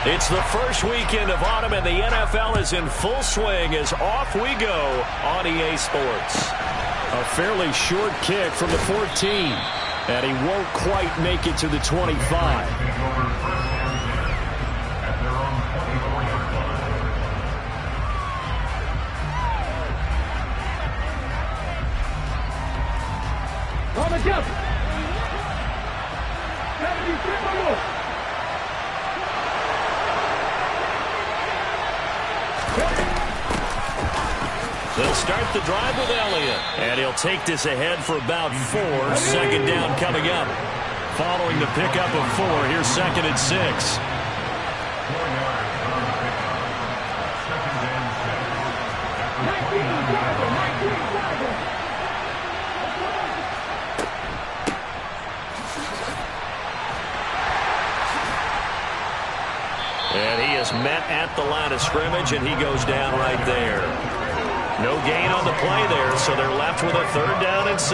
It's the first weekend of autumn, and the NFL is in full swing as off we go on EA Sports. A fairly short kick from the 14, and he won't quite make it to the 25. They'll start the drive with Elliott, and he'll take this ahead for about 4. Second down coming up. Following the pickup of 4, here's second and 6. And he is met at the line of scrimmage, and he goes down right there. No gain on the play there, so they're left with a 3rd down and 6.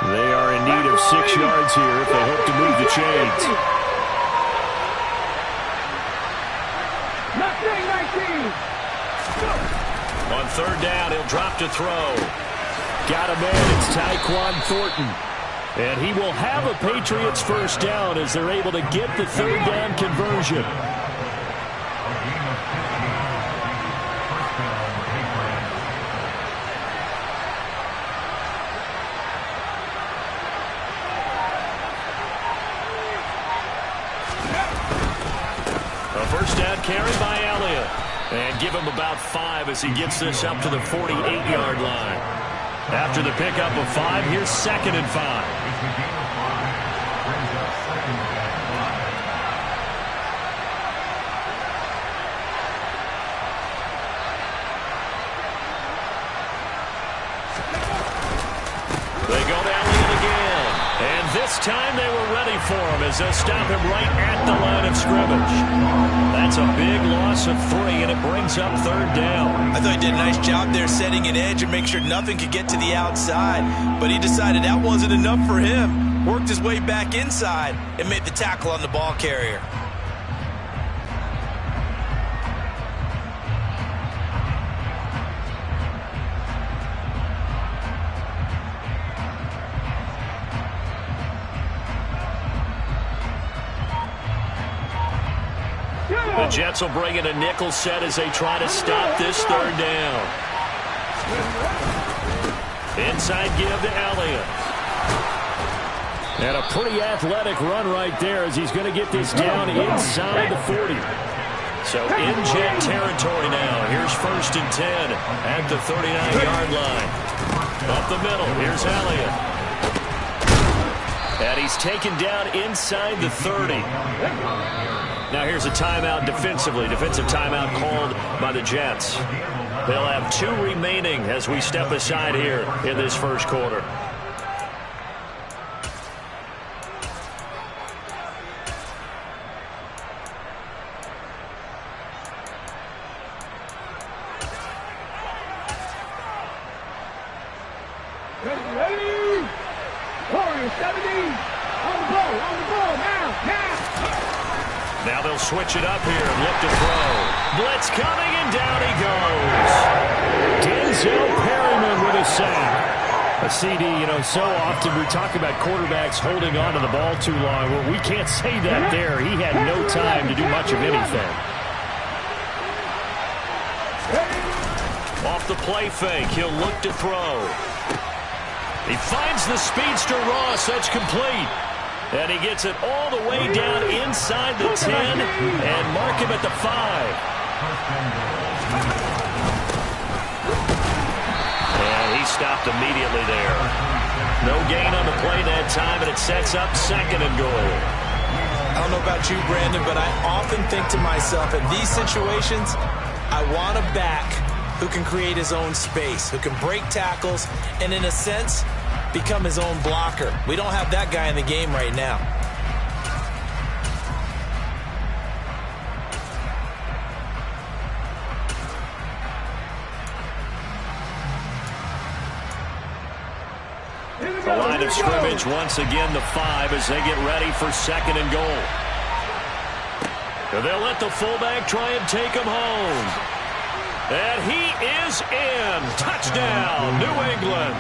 They are in need of 6 yards here if they hope to move the chains. On 3rd down, he'll drop to throw. Got a man, it's Tyquan Thornton. And he will have a Patriots 1st down as they're able to get the 3rd down conversion. A 1st down carry by Elliott. And give him about 5 as he gets this up to the 48-yard line. After the pickup of 5, here's 2nd and 5. They go to Elliott again. And this time they were ready for him as they'll stop him right at the line of scrimmage. That's a big loss of 3, and it brings up 3rd down. I thought he did a nice job there setting an edge and make sure nothing could get to the outside. But he decided that wasn't enough for him. Worked his way back inside and made the tackle on the ball carrier. The Jets will bring in a nickel set as they try to stop this 3rd down. Inside give to Elliott. And a pretty athletic run right there as he's going to get this down inside the 40. So in Jet territory now. Here's 1st and 10 at the 39-yard line. Up the middle, here's Elliott. And he's taken down inside the 30. Now here's a timeout defensively. Defensive timeout called by the Jets. They'll have 2 remaining as we step aside here in this 1st quarter. Ready? 70. On the ball now. Now they'll switch it up here and look to throw. Blitz coming, and down he goes. Denzel Perryman with a sack. A CD, so often we talk about quarterbacks holding on to the ball too long. Well, we can't say that there. He had no time to do much of anything. Off the play fake, he'll look to throw. He finds the speedster Ross. That's complete. And he gets it all the way down inside the 10 and mark him at the 5. And he stopped immediately there. No gain on the play that time, and it sets up 2nd and goal. I don't know about you, Brandon, but I often think to myself, in these situations, I want a back who can create his own space, who can break tackles, and in a sense, become his own blocker. We don't have that guy in the game right now. line of scrimmage. Once again, the 5 as they get ready for 2nd and goal. They'll let the fullback try and take him home. And he is in. Touchdown, New England.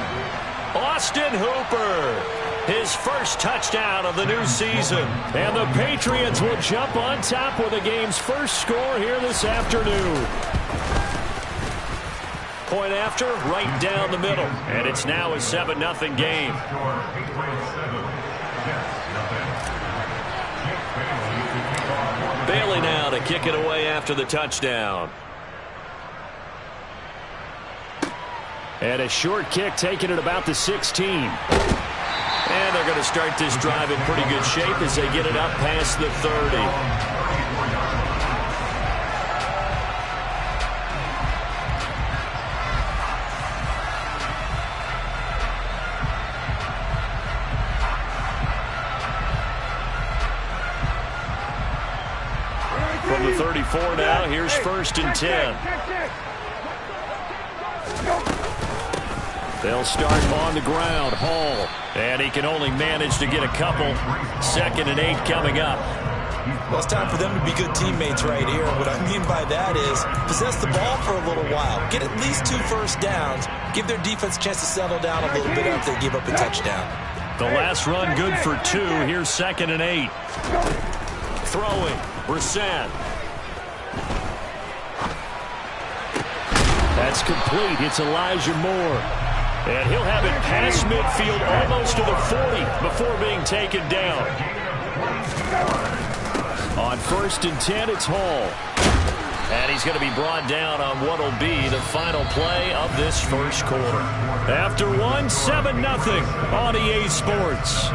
Austin Hooper, his first touchdown of the new season. And the Patriots will jump on top with the game's first score here this afternoon. Point after, right down the middle. And it's now a 7-0 game. Bailey now to kick it away after the touchdown. And a short kick taken at about the 16. And they're going to start this drive in pretty good shape as they get it up past the 30. From the 34 now, here's 1st and 10. They'll start on the ground. Hall. And he can only manage to get a couple. 2nd and 8 coming up. Well, it's time for them to be good teammates right here. What I mean by that is possess the ball for a little while. Get at least 2 first downs. Give their defense a chance to settle down a little bit after they give up a touchdown. The last run good for 2. Here's 2nd and 8. Throwing. Brissett. That's complete. It's Elijah Moore. And he'll have it past midfield almost to the 40 before being taken down. On 1st and 10, it's Hall. And he's going to be brought down on what will be the final play of this first quarter. After 7-0 on EA Sports.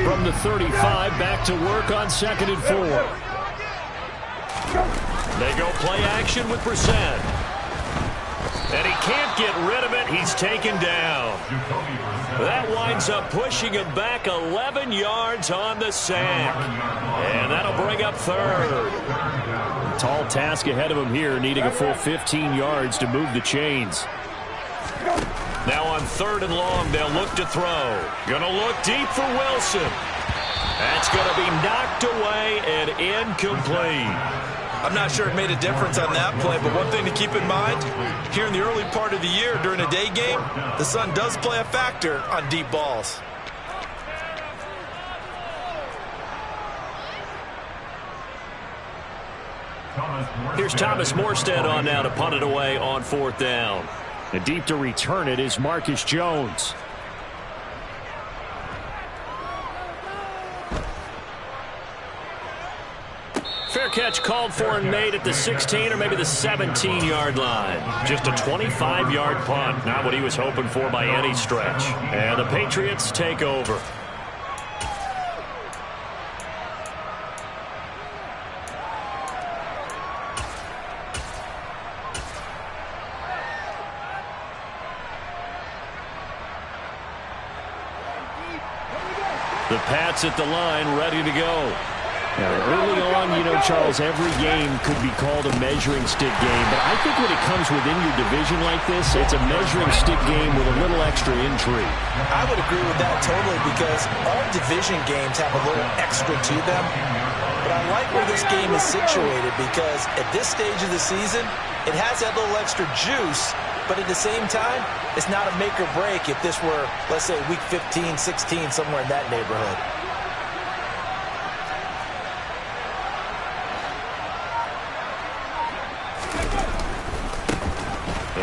From the 35, back to work on 2nd and 4. They go play action with Brissett. And he can't get rid of it. He's taken down. That winds up pushing him back 11 yards on the sack. And that'll bring up 3rd. Tall task ahead of him here, needing a full 15 yards to move the chains. Now on 3rd and long, they'll look to throw. Gonna look deep for Wilson. That's gonna be knocked away and incomplete. I'm not sure it made a difference on that play, but one thing to keep in mind, here in the early part of the year during a day game, the sun does play a factor on deep balls. Here's Thomas Morstead on now to punt it away on 4th down. And deep to return it is Marcus Jones. Fair catch called for and made at the 16 or maybe the 17-yard line. Just a 25-yard punt. Not what he was hoping for by any stretch. And the Patriots take over. The Pats at the line, ready to go. Now, early on, you know, Charles, every game could be called a measuring stick game. But I think when it comes within your division like this, it's a measuring stick game with a little extra intrigue. I would agree with that totally because all division games have a little extra to them. But I like where this game is situated because at this stage of the season, it has that little extra juice. But at the same time, it's not a make or break if this were, let's say, week 15, 16, somewhere in that neighborhood.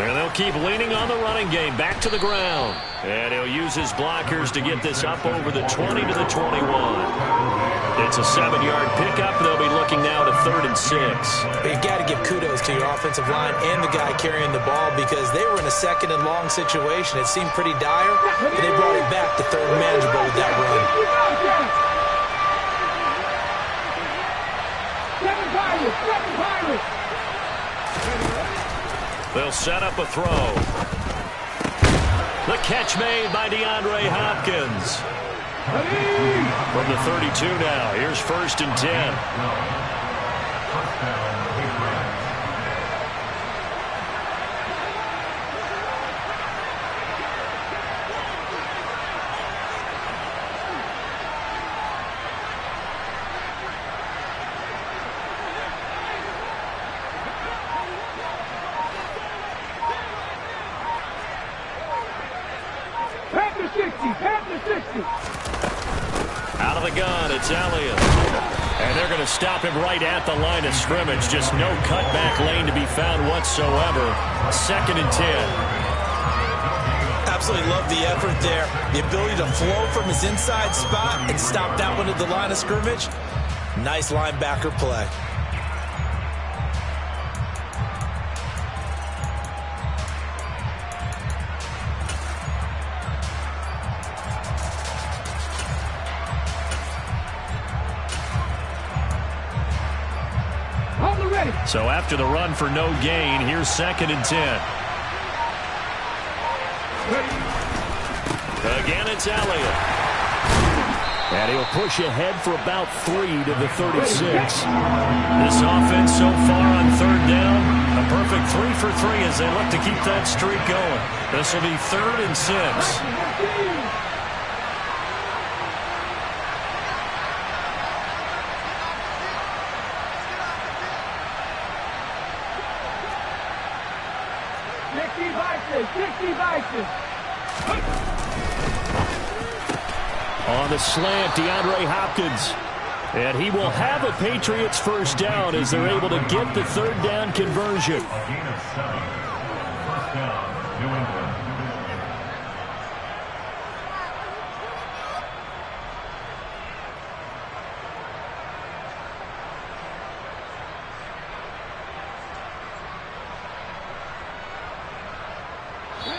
And they'll keep leaning on the running game. Back to the ground. And he'll use his blockers to get this up over the 20 to the 21. It's a 7-yard pickup. They'll be looking now to 3rd and 6. You've got to give kudos to your offensive line and the guy carrying the ball because they were in a 2nd and long situation. It seemed pretty dire, but they brought it back to 3rd and manageable with that run. Seven Pirates! They'll set up a throw. The catch made by DeAndre Hopkins. From the 32 now, here's 1st and 10. Out of the gun, it's Elliott. And they're going to stop him right at the line of scrimmage. Just no cutback lane to be found whatsoever. 2nd and 10. Absolutely love the effort there. The ability to flow from his inside spot and stop that one at the line of scrimmage. Nice linebacker play. So after the run for no gain, here's 2nd and 10. Again, it's Elliott. And he'll push ahead for about 3 to the 36. This offense so far on 3rd down, a perfect 3 for 3 as they look to keep that streak going. This will be 3rd and 6. On the slant, DeAndre Hopkins. And he will have a Patriots 1st down as they're able to get the 3rd down conversion.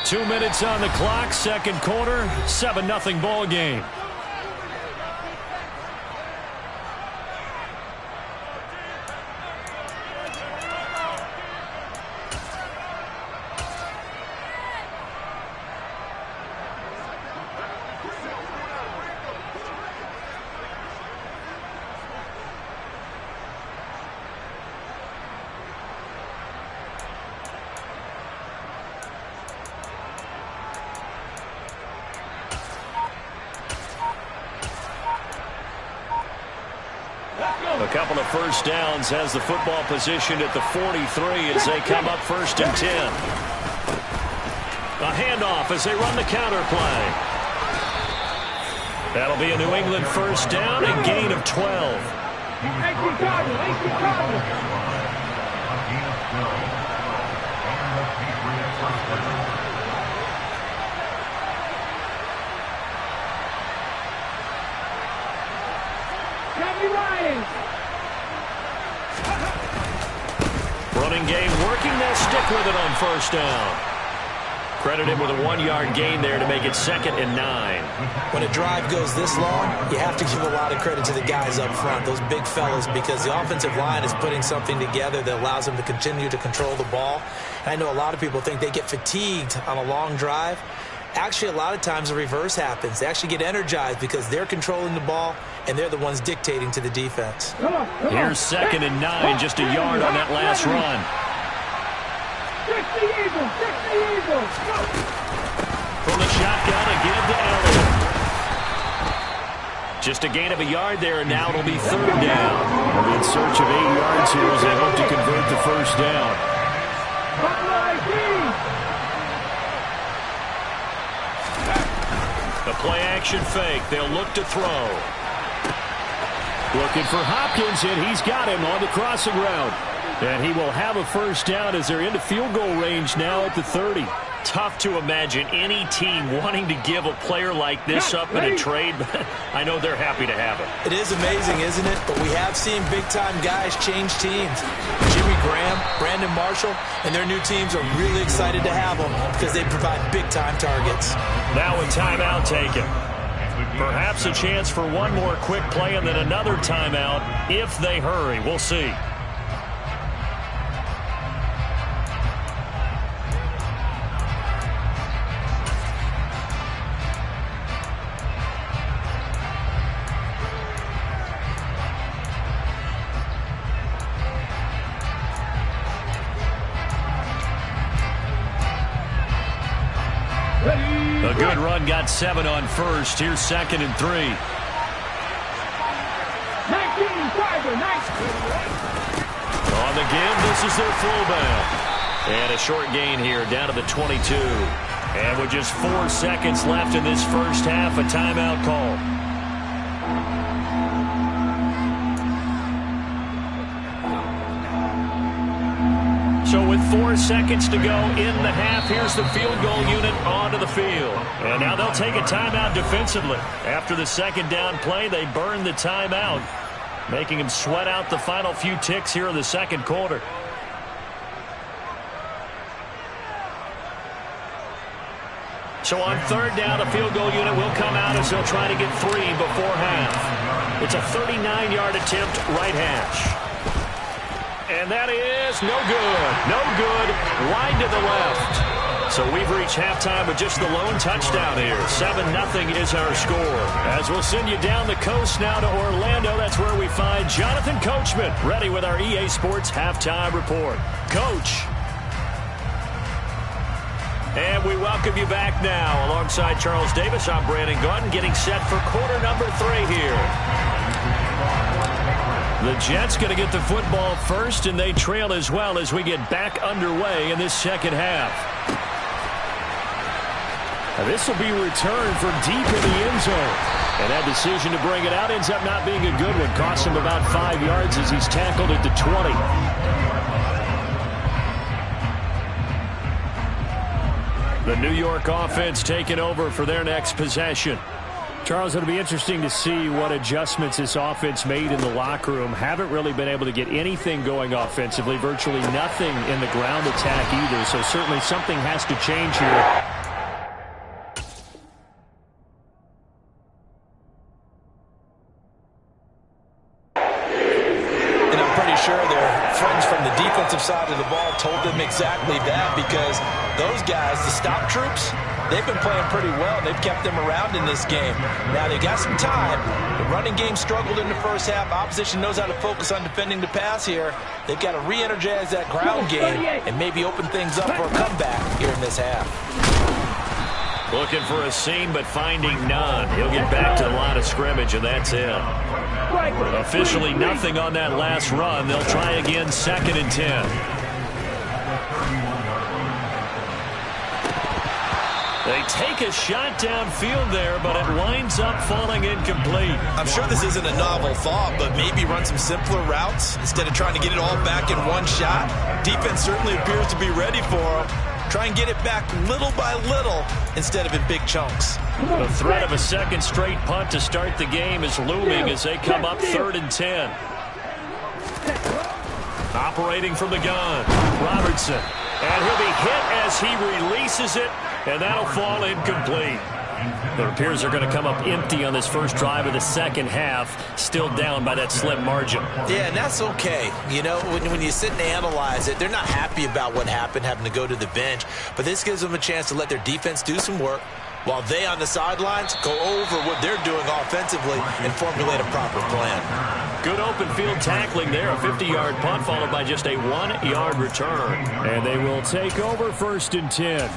2 minutes on the clock, 2nd quarter, 7-0 ball game. A couple of 1st downs, has the football position at the 43 as they come up 1st and 10. A handoff as they run the counter play. That'll be a New England 1st down and gain of 12. Running game working, they'll stick with it on 1st down. Credit him with a 1-yard gain there to make it 2nd and 9. When a drive goes this long, you have to give a lot of credit to the guys up front, those big fellas, because the offensive line is putting something together that allows them to continue to control the ball. And I know a lot of people think they get fatigued on a long drive. Actually, a lot of times the reverse happens. They actually get energized because they're controlling the ball, and they're the ones dictating to the defense. Here's 2nd and 9, just a yard on that last run. From the shotgun, again to Elliott. Just a gain of a yard there, and now it'll be 3rd down. In search of 8 yards here as they hope to convert the 1st down. The play-action fake. They'll look to throw. Looking for Hopkins, and he's got him on the crossing route. And he will have a 1st down as they're into field goal range now at the 30. Tough to imagine any team wanting to give a player like this up in a trade, but I know they're happy to have it. It is amazing, isn't it? But we have seen big-time guys change teams. Jimmy Graham, Brandon Marshall, and their new teams are really excited to have them because they provide big-time targets. Now a timeout taken. Perhaps a chance for one more quick play and then another timeout if they hurry. We'll see. good run, got 7 on first. Here's 2nd and 3. 19, Tiger, 19. On the give, this is their fullback. And a short gain here, down to the 22. And with just 4 seconds left in this first half, a timeout call. So with 4 seconds to go in the half, here's the field goal unit onto the field. And now they'll take a timeout defensively. After the second down play, they burn the timeout, making them sweat out the final few ticks here in the second quarter. So on 3rd down, the field goal unit will come out as they'll try to get 3 before half. It's a 39-yard attempt, right hash. And that is no good. No good. Wide to the left. So we've reached halftime with just the lone touchdown here. 7-0 is our score. As we'll send you down the coast now to Orlando, that's where we find Jonathan Coachman, ready with our EA Sports halftime report. Coach. And we welcome you back now. Alongside Charles Davis, I'm Brandon Gaudin, getting set for quarter number 3 here. The Jets going to get the football first, and they trail as well as we get back underway in this second half. Now this will be returned from deep in the end zone. And that decision to bring it out ends up not being a good one. Costs him about 5 yards as he's tackled at the 20. The New York offense taking over for their next possession. Charles, it'll be interesting to see what adjustments this offense made in the locker room. Haven't really been able to get anything going offensively. Virtually nothing in the ground attack either. So certainly something has to change here. And I'm pretty sure their friends from the defensive side of the ball told them exactly that, because those guys, the stop troops, they've been playing pretty well. They've kept them around in this game. Now, they've got some time. The running game struggled in the first half. Opposition knows how to focus on defending the pass here. They've got to re-energize that ground game and maybe open things up for a comeback here in this half. Looking for a seam, but finding none. He'll get back to the line of scrimmage, and that's it. Officially nothing on that last run. They'll try again, 2nd and 10. They take a shot downfield there, but it winds up falling incomplete. I'm sure this isn't a novel thought, but maybe run some simpler routes instead of trying to get it all back in one shot. Defense certainly appears to be ready for them. Try and get it back little by little instead of in big chunks. The threat of a second straight punt to start the game is looming as they come up 3rd and 10. Operating from the gun, Robertson. And he'll be hit as he releases it, and that'll fall incomplete. It appears they're going to come up empty on this first drive of the second half, still down by that slim margin. Yeah, and that's okay. You know, when you sit and analyze it, they're not happy about what happened, having to go to the bench. But this gives them a chance to let their defense do some work while they on the sidelines go over what they're doing offensively and formulate a proper plan. Good open field tackling there. A 50-yard punt followed by just a 1-yard return. And they will take over 1st and 10.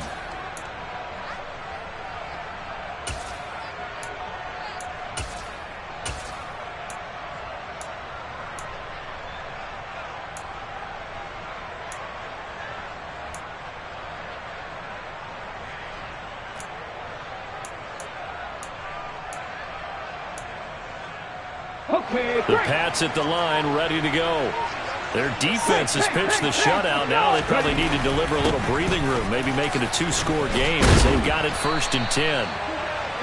The Pats at the line, ready to go. Their defense has pitched the shutout. Now they probably need to deliver a little breathing room, maybe make it a 2-score game as they've got it 1st and 10.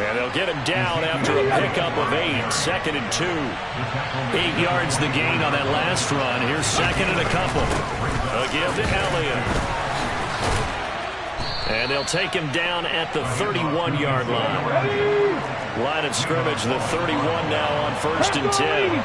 And they'll get him down after a pickup of 8, 2nd and 2. 8 yards the gain on that last run. Here's 2nd and a couple. A give to Elliott. And they'll take him down at the 31-yard line. Line of scrimmage, the 31 now on 1st and 10.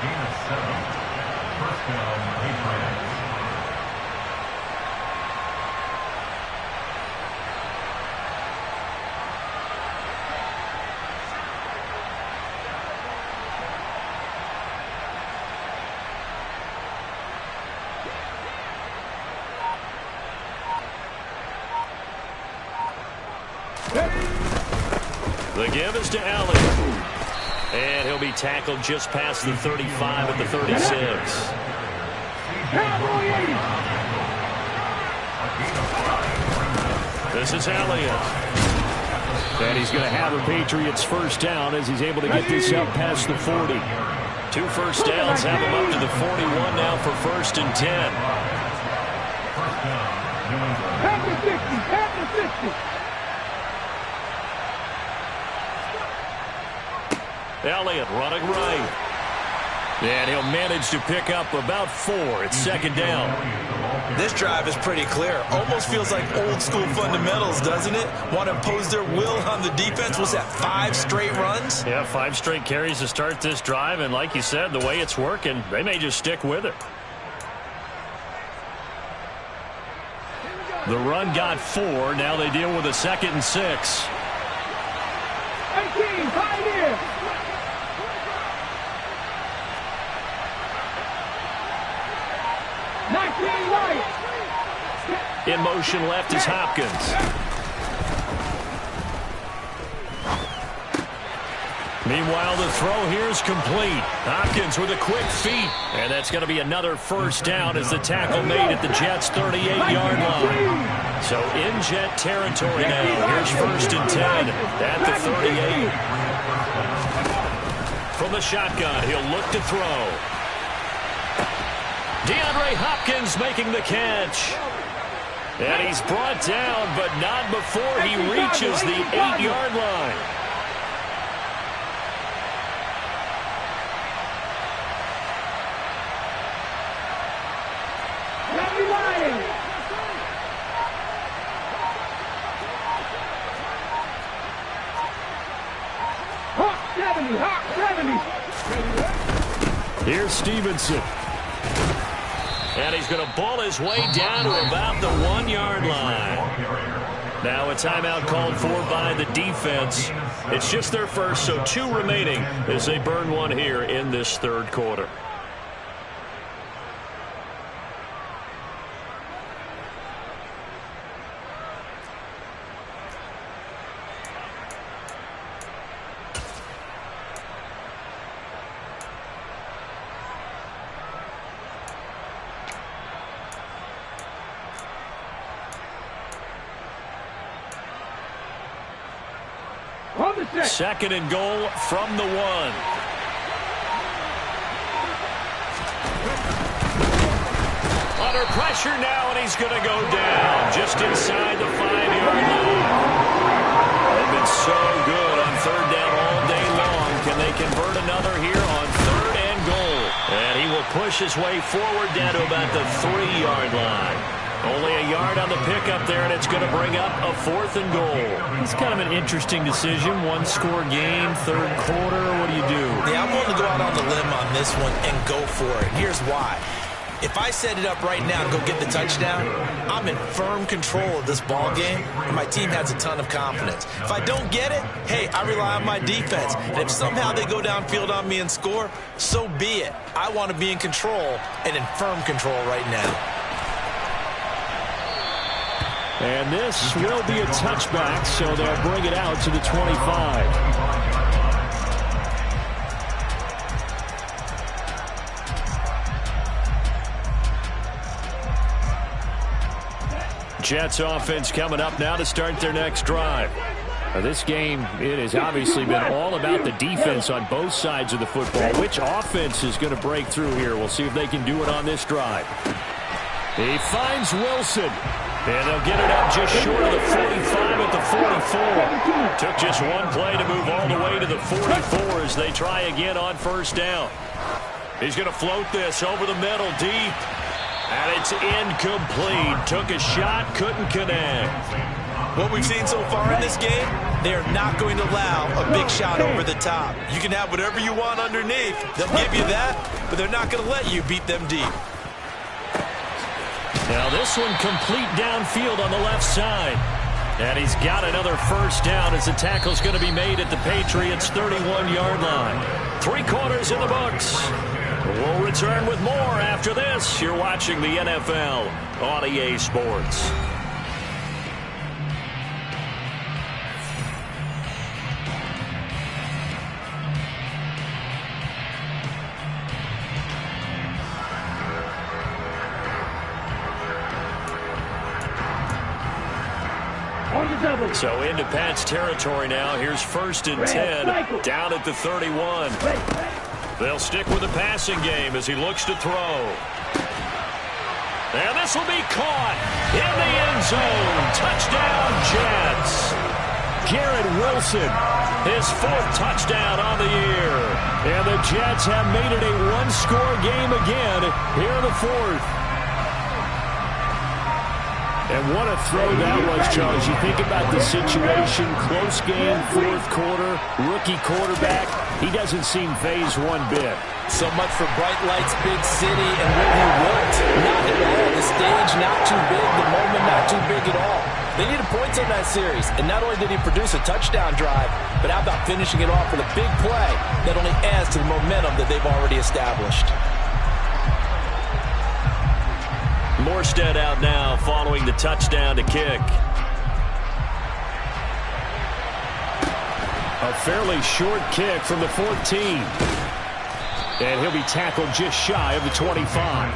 The give is to Elliott. And he'll be tackled just past the 35 at the 36. This is Elliott. And he's going to have a Patriots first down as he's able to get this up past the 40. 2 first downs have him up to the 41 now for 1st and 10. At the 60, at the 60. Elliott running right. And he'll manage to pick up about 4. It's 2nd down. This drive is pretty clear. Almost feels like old school fundamentals, doesn't it? Want to impose their will on the defense. Was that 5 straight runs? Yeah, 5 straight carries to start this drive. And like you said, the way it's working, they may just stick with it. The run got 4. Now they deal with a 2nd and 6. 18, pioneer. In motion left is Hopkins. Meanwhile, the throw here is complete. Hopkins with a quick feet. And that's going to be another first down as the tackle made at the Jets' 38-yard line. So in Jet territory now. Here's 1st and 10 at the 38. From the shotgun, he'll look to throw. DeAndre Hopkins making the catch. And he's brought down, but not before he reaches the 8-yard line. Here's Stevenson. And he's going to ball his way down to about the 1-yard line. Now a timeout called for by the defense. It's just their first, so 2 remaining as they burn 1 here in this 3rd quarter. Second and goal from the 1. Under pressure now, and he's going to go down just inside the 5-yard line. They've been so good on 3rd down all day long. Can they convert another here on 3rd and goal? And he will push his way forward down to about the 3-yard line. Only a yard on the pickup there, and it's going to bring up a 4th and goal. It's kind of an interesting decision. 1-score game, 3rd quarter. What do you do? Yeah, I'm willing to go out on the limb on this one and go for it. Here's why. If I set it up right now and go get the touchdown, I'm in firm control of this ball game, and my team has a ton of confidence. If I don't get it, hey, I rely on my defense. And if somehow they go downfield on me and score, so be it. I want to be in control and in firm control right now. And this will be a touchback, so they'll bring it out to the 25. Jets offense coming up now to start their next drive. Now this game, it has obviously been all about the defense on both sides of the football. Which offense is going to break through here? We'll see if they can do it on this drive. He finds Wilson. And they'll get it up just short of the 45 at the 44. Took just 1 play to move all the way to the 44 as they try again on 1st down. He's going to float this over the middle deep. And it's incomplete. Took a shot, couldn't connect. What we've seen so far in this game, they are not going to allow a big shot over the top. You can have whatever you want underneath. They'll give you that, but they're not going to let you beat them deep. Now this one complete downfield on the left side. And he's got another first down as the tackle's going to be made at the Patriots' 31-yard line. 3 quarters in the books. We'll return with more after this. You're watching the NFL on EA Sports. So into Pat's territory now. Here's 1st and 10, down at the 31. They'll stick with the passing game as he looks to throw. And this will be caught in the end zone. Touchdown, Jets. Garrett Wilson, his 4th touchdown on the year. And the Jets have made it a one-score game again here in the 4th. And what a throw that was, Charles. You think about the situation, close game, 4th quarter, rookie quarterback. He doesn't seem phased one bit. So much for bright lights, big city, and where he worked. Not at all. The stage not too big, the moment not too big at all. They needed points in that series, and not only did he produce a touchdown drive, but how about finishing it off with a big play that only adds to the momentum that they've already established. Morstead out now following the touchdown to kick. A fairly short kick from the 14. And he'll be tackled just shy of the 25.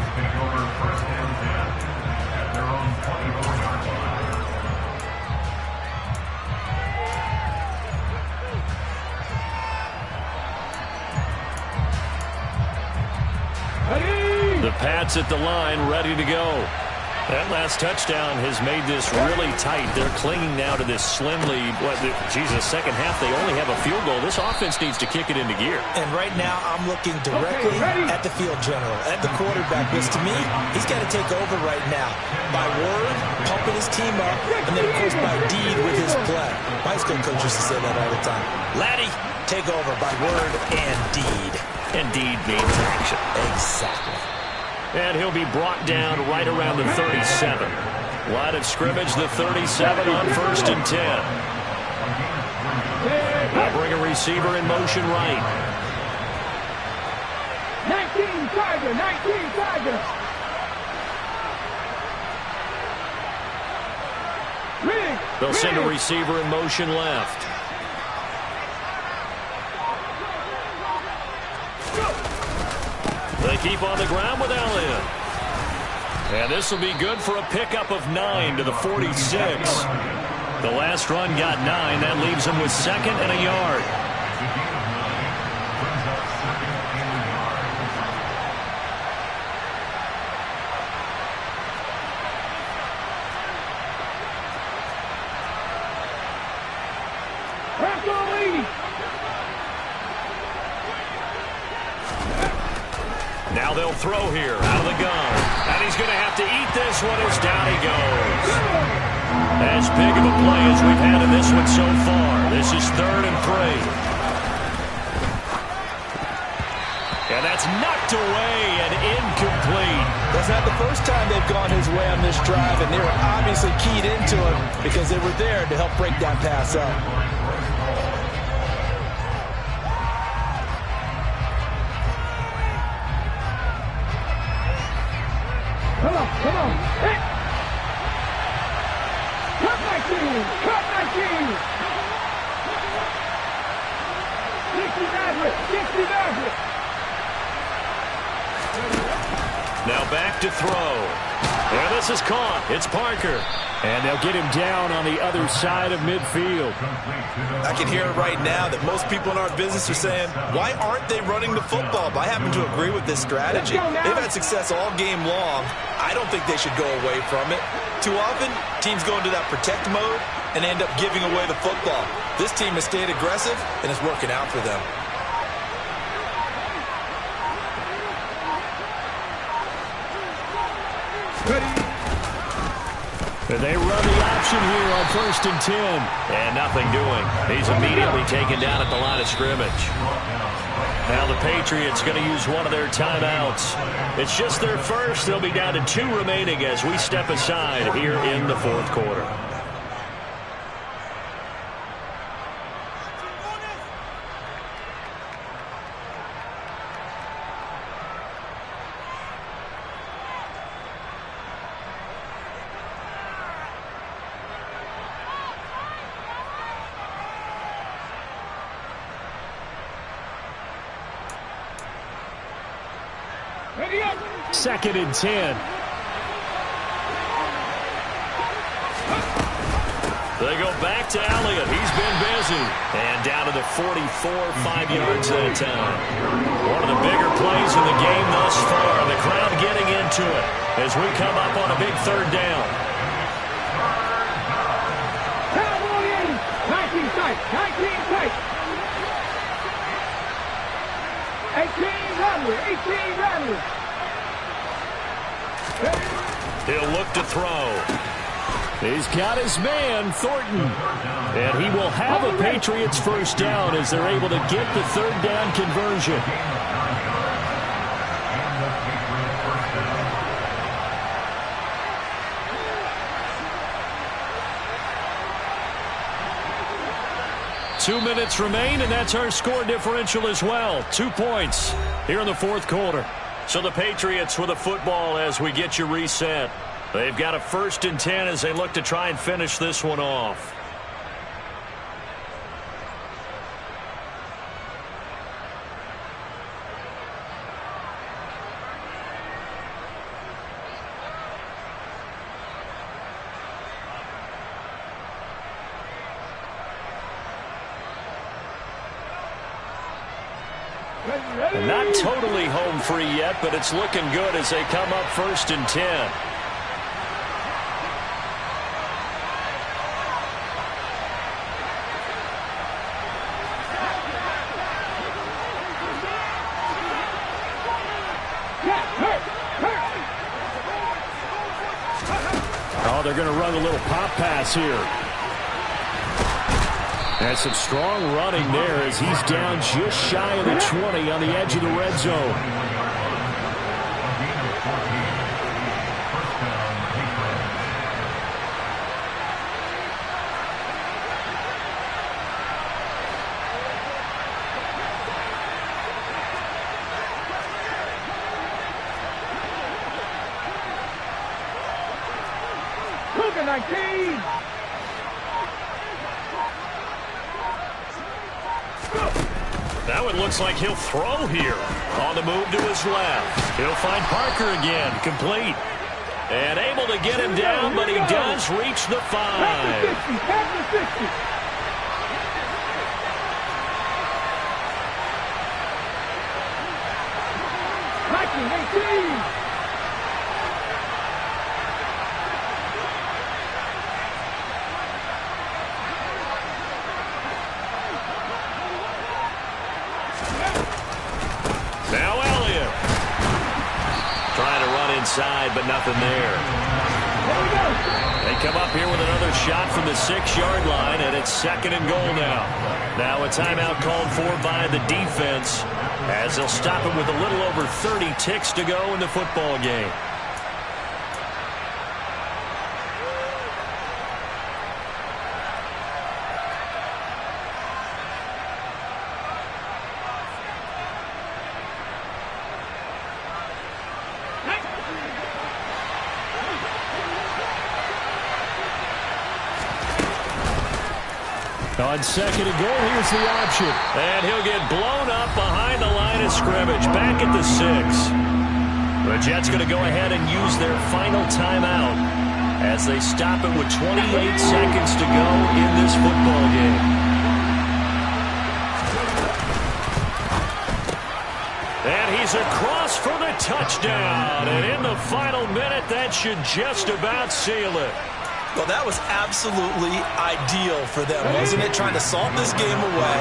The Pats at the line, ready to go. That last touchdown has made this really tight. They're clinging now to this slim lead. Second half, they only have a field goal. This offense needs to kick it into gear. And right now, I'm looking directly at the field general, at the quarterback, because to me, he's got to take over right now. By word, pumping his team up, and then, of course, by deed with his play. My high school coach used to say that all the time. Laddie, take over by word and deed. And deed means action. Exactly. And he'll be brought down right around the 37. Line of scrimmage, the 37 on 1st and 10. They'll bring a receiver in motion right. 19 Tiger, 19 Tiger. They'll send a receiver in motion left. They keep on the ground with Allen. And this will be good for a pickup of 9 to the 46. The last run got 9. That leaves him with 2nd and a yard. Now they'll throw here out of the gun. And he's going to have to eat this one as down he goes. As big of a play as we've had in this one so far. This is 3rd and 3. And that's knocked away and incomplete. That's not the first time they've gone his way on this drive, and they were obviously keyed into it because they were there to help break that pass up. Come on. Hey. Cut 19. 60 Now back to throw. And this is caught. It's Parker. And they'll get him down on the other side of midfield. I can hear it right now that most people in our business are saying, why aren't they running the football? But I happen to agree with this strategy. They've had success all game long. I don't think they should go away from it. Too often, teams go into that protect mode and end up giving away the football. This team has stayed aggressive, and it's working out for them. They run the option here on 1st and 10. And nothing doing. He's immediately taken down at the line of scrimmage. Now the Patriots going to use one of their timeouts. It's just their first. They'll be down to 2 remaining as we step aside here in the 4th quarter. Second and 10. The They go back to Elliott. He's been busy. And down to the 44, 5 yards that time. One of the bigger plays in the game thus far. The crowd getting into it as we come up on a big third down. Cowboys, 19 tight, 19 tight. 18 runners, 18 runners. He'll look to throw. He's got his man, Thornton. And he will have a Patriots first down as they're able to get the third down conversion. Two minutes remain, and that's our score differential as well. 2 points here in the fourth quarter. So the Patriots with a football as we get you reset. They've got a 1st and 10 as they look to try and finish this one off. And not totally home free yet, but it's looking good as they come up 1st and 10. Oh, they're going to run a little pop pass here. And some strong running there as he's down just shy of the 20 on the edge of the red zone. Cougar 19. Now it looks like he'll throw here. On the move to his left. He'll find Parker again. Complete. And able to get him down, but he does reach the 5. Back to 60. Back to 18. Now Elliott. Trying to run inside, but nothing there. They come up here with another shot from the 6-yard line, and it's 2nd and goal now. Now a timeout called for by the defense as they'll stop it with a little over 30 ticks to go in the football game. On 2nd and goal, here's the option. And he'll get blown up behind the line of scrimmage, back at the 6. The Jets going to go ahead and use their final timeout as they stop it with 28 seconds to go in this football game. And he's across for the touchdown. And in the final minute, that should just about seal it. Well, that was absolutely ideal for them, wasn't it? Trying to salt this game away.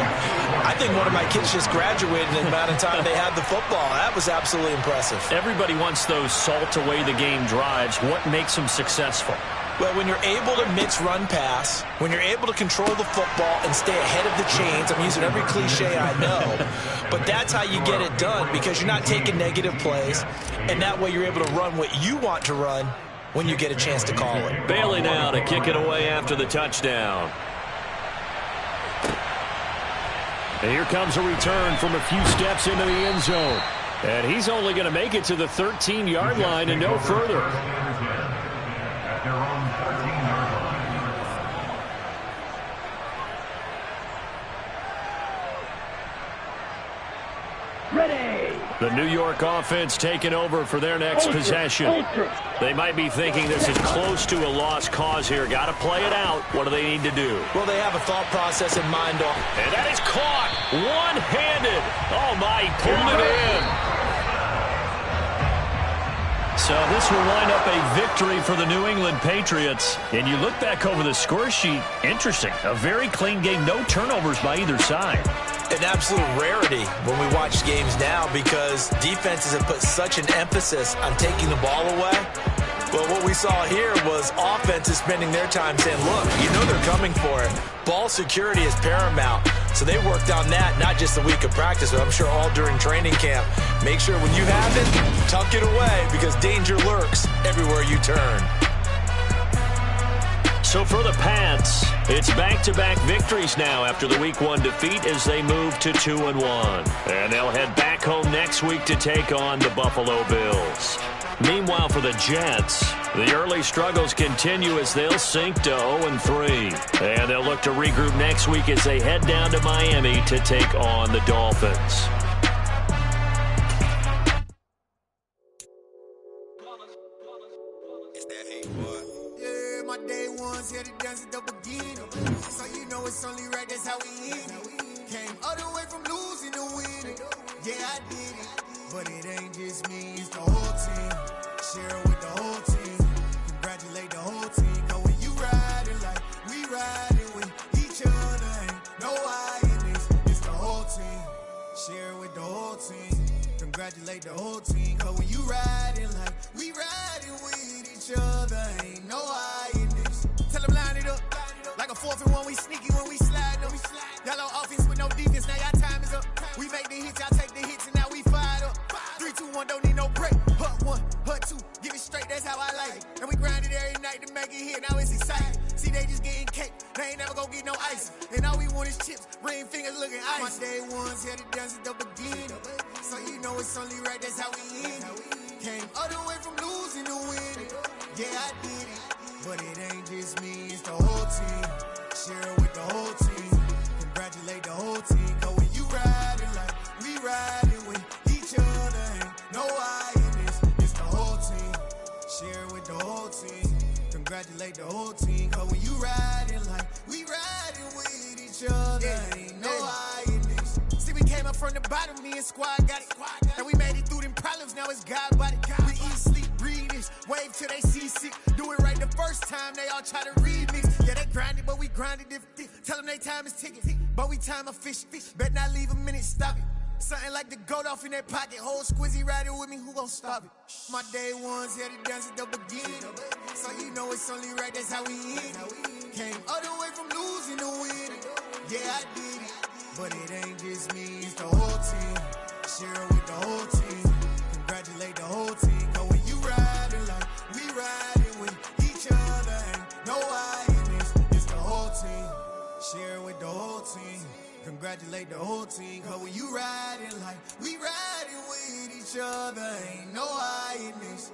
I think one of my kids just graduated in the amount of time they had the football. That was absolutely impressive. Everybody wants those salt-away-the-game drives. What makes them successful? Well, when you're able to mix run-pass, when you're able to control the football and stay ahead of the chains, I'm using every cliche I know, but that's how you get it done because you're not taking negative plays, and that way you're able to run what you want to run when you get a chance to call it. Bailey now to kick it away after the touchdown. And here comes a return from a few steps into the end zone. And he's only going to make it to the 13-yard line and no further. Ready. The New York offense taking over for their next possession. They might be thinking this is close to a lost cause here. Got to play it out. What do they need to do? Well, they have a thought process in mind. And that is caught one-handed. Oh, my, he pulled it in. So this will wind up a victory for the New England Patriots. And you look back over the score sheet, interesting. A very clean game, no turnovers by either side. An absolute rarity when we watch games now because defenses have put such an emphasis on taking the ball away. But what we saw here was offenses spending their time saying, look, you know they're coming for it. Ball security is paramount. So they worked on that not just a week of practice, but I'm sure all during training camp. Make sure when you have it, tuck it away because danger lurks everywhere you turn. So for the Pats, it's back-to-back victories now after the Week 1 defeat as they move to 2-1. And they'll head back home next week to take on the Buffalo Bills. Meanwhile, for the Jets, the early struggles continue as they'll sink to 0-3. And they'll look to regroup next week as they head down to Miami to take on the Dolphins. Day ones here to dance at the beginning. So you know it's only right, that's how we end it. Came all the way from losing to winning. Yeah, I did it. But it ain't just me, it's the whole team. Share it with the whole team. Congratulate the whole team. Cause when you riding like we riding with each other, ain't no I in this. It's the whole team. Share it with the whole team. Congratulate the whole team. Cause when you riding like we riding with each other, ain't no I in this. Tell them line it up. Like a 4th and 1, we sneaky when we slide them. Y'all on offense with no defense, now y'all time is up. We make the hits, y'all take the hits, and now we fired up. 3, 2, 1, don't need no break. Hut 1, hut 2, give it straight, that's how I like it. And we grind it every night to make it hit, now it's exciting. See, they just getting cake, they ain't never gonna get no ice. And all we want is chips, ring fingers looking ice. My day ones here to dance at the beginning. So you know it's only right, that's how we end it. Came all the way from losing to winning. Yeah, I did it. But it ain't just me, it's the whole team. Share it with the whole team. Congratulate the whole team. Cause when you riding like we riding with each other, ain't no I in this. It's the whole team. Share it with the whole team. Congratulate the whole team. Cause when you riding like we riding with each other, ain't no I in this. See, we came up from the bottom, me and squad got it. And we made it through them problems, now it's God body. We eat, sleep, breathe this, wave till they see sick. Do it right the first time, they all try to remix. Yeah, they grinded, but we grinded different. Tell them they time is ticking, but we time efficient. Bet not leave a minute, stop it. Something like the goat off in their pocket. Whole squizzy riding with me, who gon' stop it? My day ones here to dance at the beginning. So you know it's only right, that's how we end it. Came all the way from losing to winning. Yeah, I did it. But it ain't just me, it's the whole team. Share it with the whole team. Congratulate the whole team. Cause when you riding like we riding with each other, ain't no I in this. It's the whole team. Share it with the whole team. Congratulate the whole team. Cause when you riding like we riding with each other, ain't no I in this.